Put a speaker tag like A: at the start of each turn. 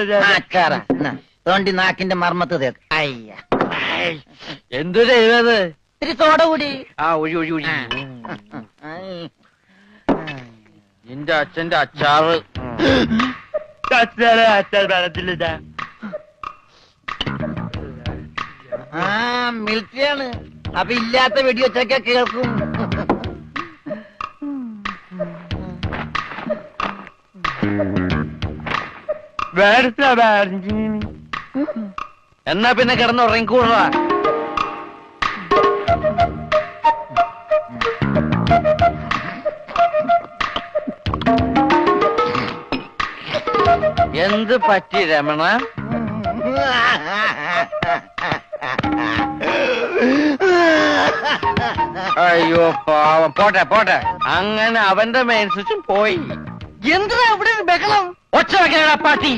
A: അച്ചാറ തോണ്ടി നാക്കിന്റെ മർമ്മത്ത് തേക്ക്. അയ്യ
B: എന്തു ചെയ്തത്?
A: ഇത്തിരി സോഡ കൂടി.
B: ആ ഒഴി ഒഴി ഒഴി. നിന്റെ അച്ഛന്റെ അച്ചാറ്.
C: അച്ചാർ പറഞ്ഞില്ല.
A: ആ മിൽറ്റിയാണ്. അപ്പൊ ഇല്ലാത്ത വെടിവെച്ചൊക്കെ കേൾക്കും.
B: എന്നാ പിന്നെ കിടന്നുറങ്ങിക്കൂടാ. എന്ത് പറ്റി രമണ? അയ്യോ പാവം. പോട്ടെ പോട്ടെ. അങ്ങനെ അവന്റെ മെയിൻ സ്വിച്ചും പോയി.
A: എന്താ ഇവിടെ ബഹളം?
B: ഒച്ച വെക്കണ പാട്ടി.